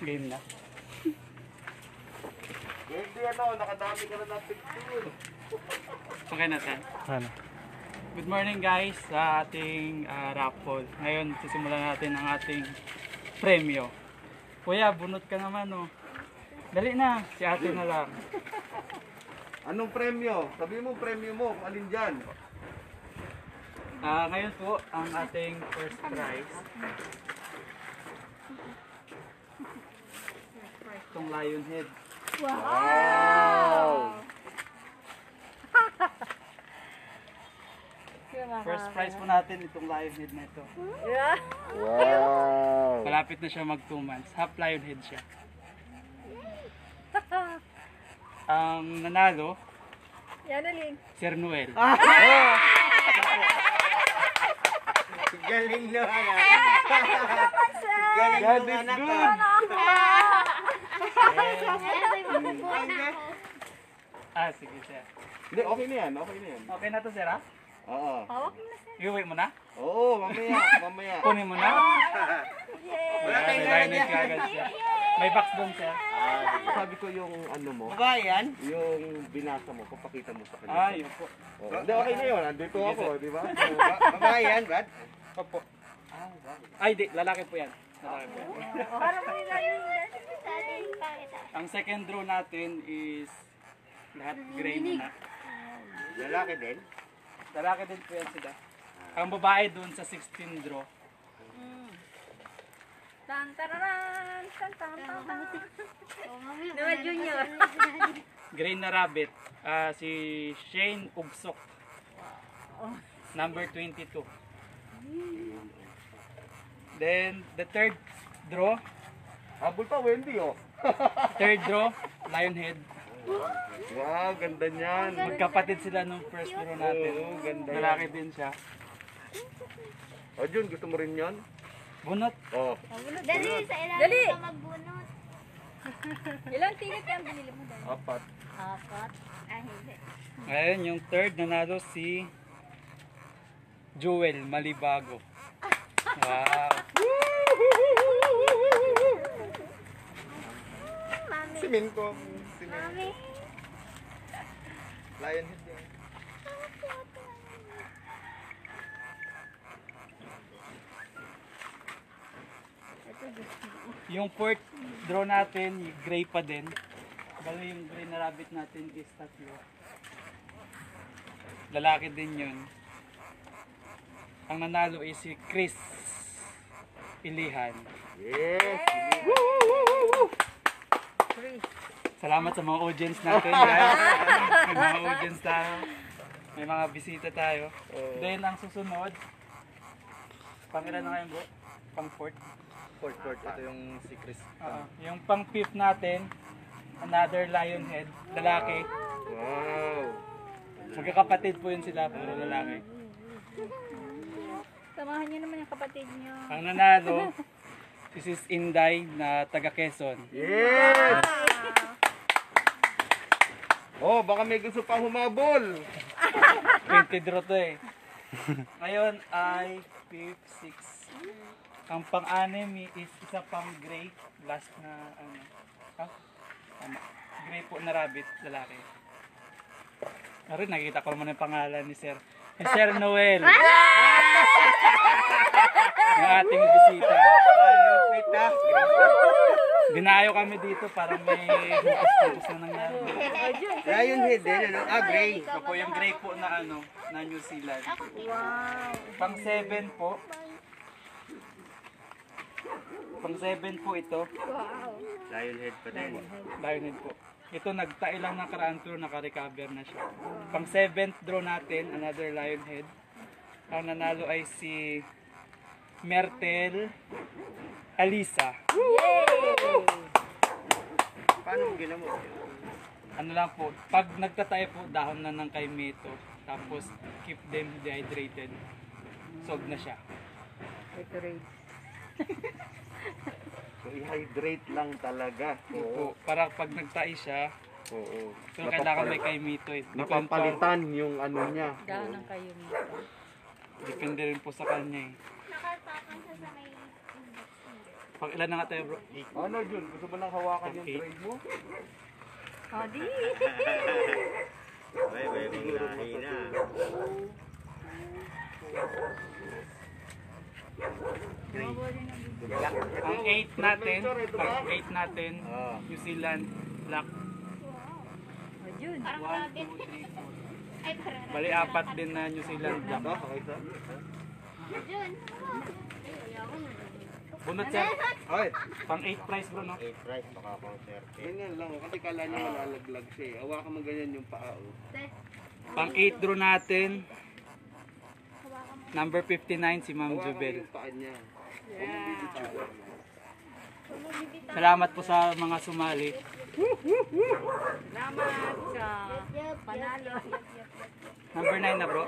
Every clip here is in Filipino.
Game na. Hindi ano, nakadami ka na ng picture. Okay na tayo. Ano? Good morning guys sa ating raffle. Ngayon sisimulan natin ang ating premyo. Kuya, bunot ka naman oh. Dali na, si ate na lang. Anong premyo? Sabi mo premyo mo, kung alin dyan. Ngayon po, ang ating first prize. Itong lion head. Wow! First prize po natin itong lion head na ito. Wow! Malapit na siya mag 2 months. Half lion head siya. Ang nanalo, Yan uling. Sir Noel. Galing na anak. God is good. Sige sir. Hindi, okay na yan, okay na yan. Okay na to sir ha? Oo. Hawak mo na siya. Iuwi mo na? Oo, mamaya. Kunin mo na? Wala tayong Lion head ka agad siya. May box doon sir. Sabi ko yung ano mo, Bayan? yung binasa mo, papakita mo sa kanya. Yun po. Oo. Hindi, okay na yun. Andito ako, di ba? Babayan, Brad? Opo. Ay, di. Lalaki po yan. Lalaki po yan. Parang may lalim. Ang second draw natin is lahat gray muna. Lalaki din? Lalaki din po yan sila. Ang babae doon sa 16 draw. Tan tararan, tan tan tan tan. Noah Junior. Gray na rabbit. Si Shane Ugsok. Number 22. Then, the third draw. Habol pa, Wendy, oh. Third draw, lion head. Wow, ganda niyan. Magkapatid sila nung first draw natin. Oo, ganda yan. Lalaki din siya. O, Jun, gusto mo rin yan? Bunot. Oo. Dali, sa ilalim Dali. ka magbunot. Ilang tinik yung binili mo dahil? 4. Apat. Ah, hindi. Ngayon, yung third nanalo si Joel Malibago. Wow. Simin ko. Simin. Mami. Lion head yan. Yung fourth draw natin, yung gray pa din. Bali yung gray na rabbit natin is tatlo. Lalaki din yun. Ang nanalo is si Chris Ilihan. Yes. Salamat sa mga audience natin guys. May mga audience tayo. May mga bisita tayo. Then ang susunod, pangilan na ngayon bro? Pang fourth. Fourth. Ito yung si Chris. Yung pang fifth natin, another lion head, lalaki. Wow. Magkakapatid po yun sila, puro lalaki. Samahan niyo naman yung kapatid niyo. Ang nanalo, this is Inday na taga Quezon. Yes! Oh, baka may gusto pa humabol. 20 draw to eh. Ngayon ay 5, 6. Ang pang-anim is isa pang gray, last na ano. Tama. Gray po na rabbit, lalaki. Arin, nakita ko naman yung pangalan ni Sir. Si Sir Noel. Yung ating bisita. Dinayo kami dito para may focus na nangyari. Lion head din, ano? Gray. Ito po yung gray po na ano, na New Zealand. Pang 7 po. Pang 7 po ito. Lion head pa din. Lion head po. Ito nagtae lang ng karaan tour, naka-recover na siya. Pang 7th draw natin, another lion head. Ang nanalo ay si Mertel Alisa. Paano mo ginawa? Ano lang po, pag nagtatae po, dahon na ng kaimito. Tapos keep them dehydrated. Solve na siya. So, i-hydrate lang talaga. Oo. Para pag nagtae siya, Oo. pero kailangan may kaimito eh. Napapalitan yung ano niya. Dahon ng kayo nito. Depende rin po sa kanya eh. Nakatakan siya sa may Pang ilan na nga tayo bro? Ano Jun? Gusto mo nang hawakan yung Okay. tray mo? O, di. May lahi na. Ang 8 natin, pang 8 natin, New Zealand Black. Parang 1, rabbit. 2, 3, 4. Ay, parang Bali, 4 din na New Zealand Black. Ito, okay sir? Jun. Bunot sir, Ay, pang 8 price bro no? 8 price, baka pang 30. ganyan lang. Kasi kala niya malalaglag siya eh. Hawakan mo ganyan yung paa. Oh. Pang 8 draw natin. Number 59 si Ma'am Hawakan mo Jubel. yung paa niya. Salamat po sa mga sumali. Salamat sa panalo. Number 9 na bro.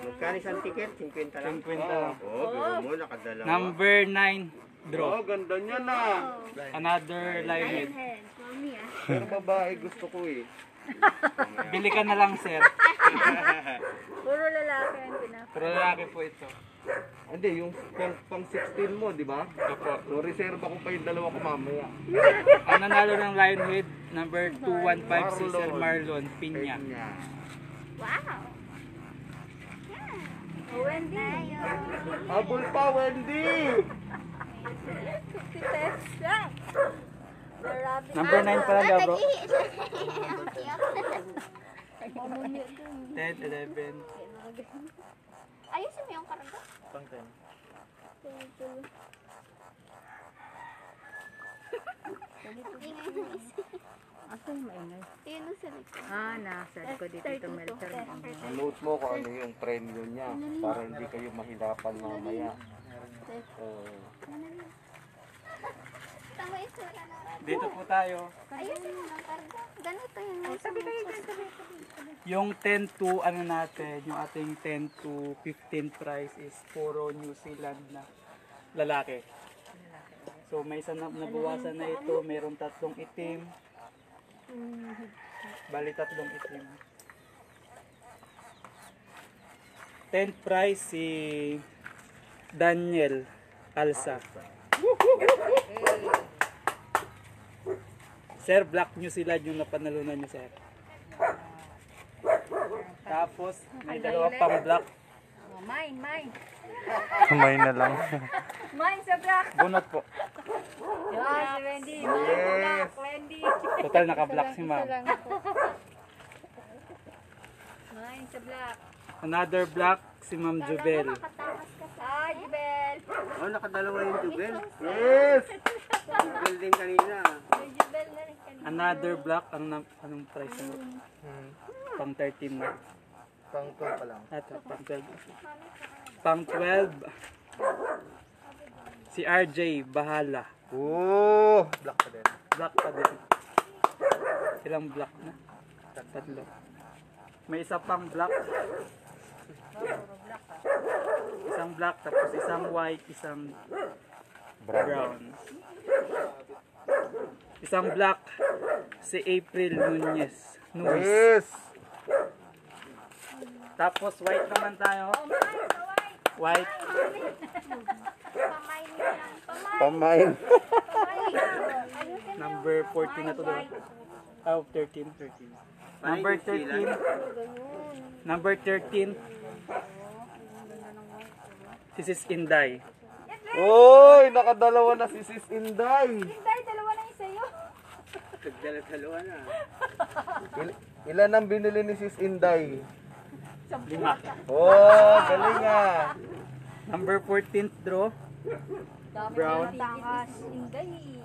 Magkano isang ticket? 50 lang. 50 lang. Oo, biro mo, nakadalawa. Number 9 draw. Oh, ganda niya na. Another live head. Mami, ah. Pero babae gusto ko eh. Bili ka na lang sir. Puro lalaki ang pinap. Pero lalaki po ito. Hindi, yung pang 16 mo, di ba? Opo. So, reserve ako pa yung dalawa ko mamaya. Ang nanalo ng Lionhead, number 215 si Sir Marlon Piña. Niya. Wow. Wendy. Habol pa, Wendy! 50 pesos lang. The rabbit. Number 9 pala daw bro. Nag-ihi siya. Okay, okay. 10, 11. Ayusin mo yung karga. Pang 10. Ingay ng isa. Ako yung maingay. Yun ang sa likod. Nasa ko dito tumelter. Note mo kung ano yung premyo niya para hindi kayo mahirapan mamaya. Tama yung sura ng rabbit. Dito po tayo. Ayusin mo ng karga. Ganito yung nasa Yung 10 to ano natin, yung ating 10 to 15 price is puro New Zealand na lalaki. So may isa na nabawasan na ito, mayroong 3 itim. Bali 3 itim. 10 price si Daniel Alsa. Sir, Black New Zealand yung napanalunan niyo, sir. Tapos, may dalawa pang black. Mine. Kamay na lang. Mine sa black. Bunot po. Yan, si Wendy. Black, Wendy. Total naka-black si ma'am. Mine sa black. Another black si Ma'am Jubel. Makatakas ka sa Ay, Jubel. Oh, nakadalawa yung Jubel. Yes! Jubel din kanina. May Jubel na rin kanina. Another black. Anong price mo? Pang 13 na. Pang 12 pa lang. Ito, pang 12. Pang 12. Si RJ Bahala. Oh! Black pa din. Black pa din. Ilang black na? 3. May isa pang black. Isang black, tapos isang white, isang brown. Isang black, si April Nunez. Yes! Tapos white naman tayo. White. Pamain mo lang. Pamain. Number 14 na to doon. Oh, 13. Number 13. Number 13. This is Inday. Oy, nakadalawa na si Sis Inday. Tay, dalawa na yung sa'yo. Nagdala-dalawa na. Ilan ang binili ni Sis Inday? 5. Oh, galing ah. Number 14th draw. Brown. Takas. Inday.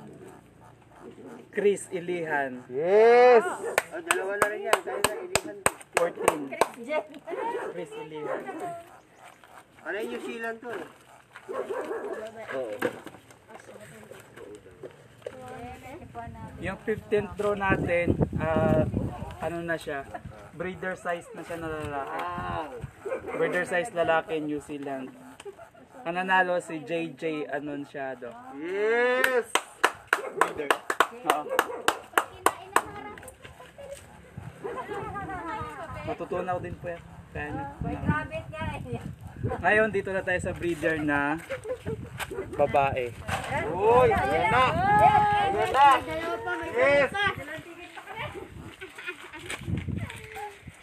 Chris Ilihan. Yes! Oh, dalawa na rin yan. Kaya na, ilihan. 14. Chris Ilihan. Ano yung New Zealand to eh? Yung 15th draw natin, ano na siya, breeder size na siya na lalaki. Breeder size lalaki, New Zealand. Ang nanalo si JJ Anunciado. Yes! Oo. Matutunaw din po yan. Kaya nyo. May rabbit nga eh. Ngayon, dito na tayo sa breeder na Babae. Uy, ayan na. Ayan na. Yes.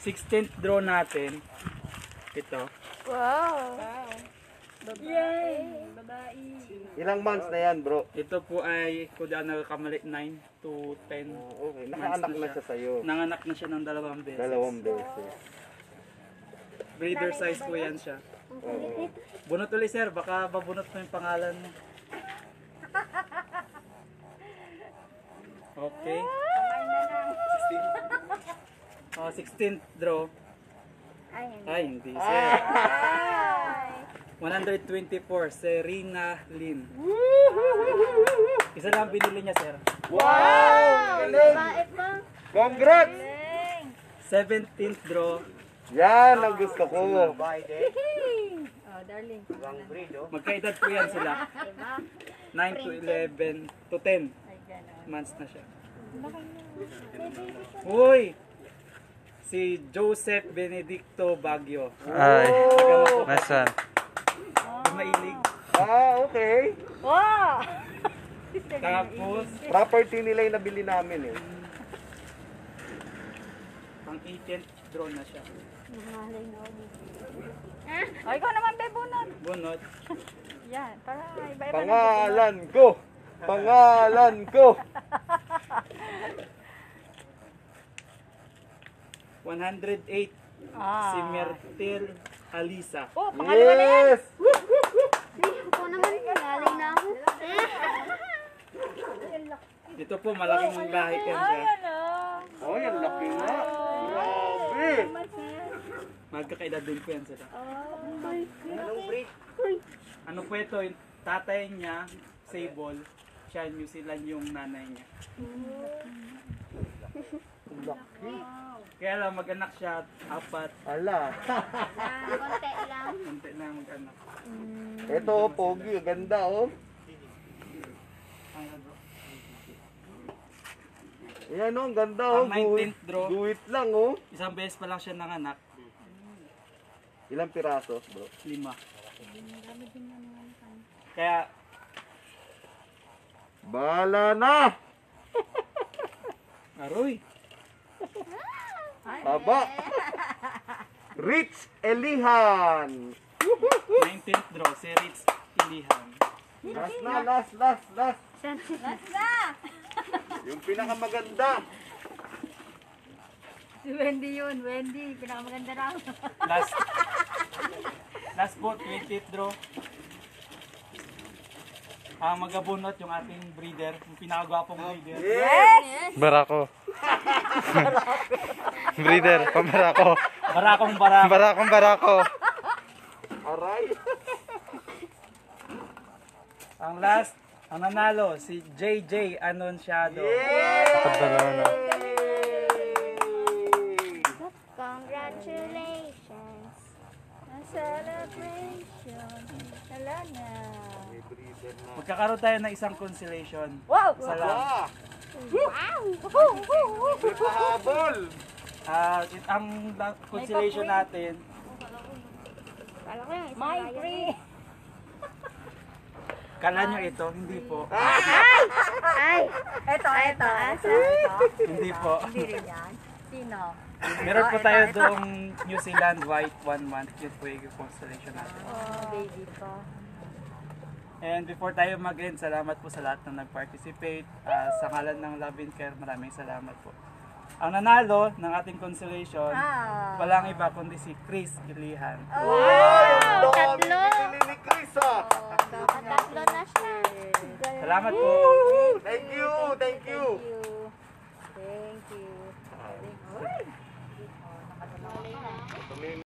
16th draw natin. Ito. Wow. Ilang months na yan, bro? Ito po ay, kung di ako nagkakamali, 9 to 10. Okay, nakaanak na siya sa'yo. Nanganak na siya ng 2 beses. 2 beses. Breeder size po yan siya. Oo. Bunot ulit sir, baka babunot mo yung pangalan mo. Okay. Oh, 16th draw. Ay, hindi sir. 124, Serena Lynn. Isa lang binili niya sir. Wow! Galing! Congrats! 17th draw. Yan ang gusto ko. Babae din. Oh, darling. Ibang breed, oh. Magkaedad po yan sila. 9 to 11 to 10 months na siya. Uy! Si Joseph Benedicto Baguio. Ay. Nasaan? Mailig. Ah, okay. Wow! Tapos, Property nila yung nabili namin eh. pang 18th draw na siya. Oh, ikaw naman, be, bunot. Bunot. Yan, para iba-iba na. Pangalan ko! Pangalan ko! 108. Ah. Si Mertel Alisa. Oh, pangalawa na yan. Yes! Ako naman, galing na ako. Ito po, malaking lahi yan siya. Ayan, oh. Oh, yan laki nga. Grabe! Magkakaedad din po yan sila. Anong breed? Ano po ito, yung tatay niya, Sable, siya New Zealand yung nanay niya. Kaya lang mag-anak siya, 4, Ala. Konti lang. konti na mag-anak. Ito, oh, pogi. Ganda, oh. Ayan, oh. Ang ganda, oh. Ang 19th draw. Guhit lang, oh. Isang beses pa lang siya nanganak, Ilang piraso, bro? 5. Kaya, Bala na! aroy, Haba! Rich Elihan! 19th draw, si Ritz Ilihan. Last na, last. Yung pinakamaganda. Si Wendy yun, Wendy. Pinakamaganda raw. Last po, 20th draw. Magabunot yung ating breeder, yung pinakagwapong breeder. Barako. Breeder, pambarako. Barakong barako. Barakong barako. Aray! Ang last, ang nanalo, si JJ Anunciado. Pagdalawa na. Congratulations. Ang celebration. Wala na. Magkakaroon tayo ng isang consolation. Wow! Isa lang. Pahabol! Ang consolation natin, Kala ko yung isang My bayan. free. kala nyo ito, hindi po. Ito. Hindi po. Hindi rin yan. Sino? Meron po tayo doong New Zealand White 1 month. Yun po yung constellation natin. Baby ko. And before tayo mag-end, salamat po sa lahat na nag-participate. Sa ngalan ng Love and Care, maraming salamat po. Ang nanalo ng ating constellation, walang iba kundi si Chris Ilihan. Wow! Tatlo. Pinili ni Chris, ah! Tatlo na siya. Salamat po. Thank you! Thank you. Tumingin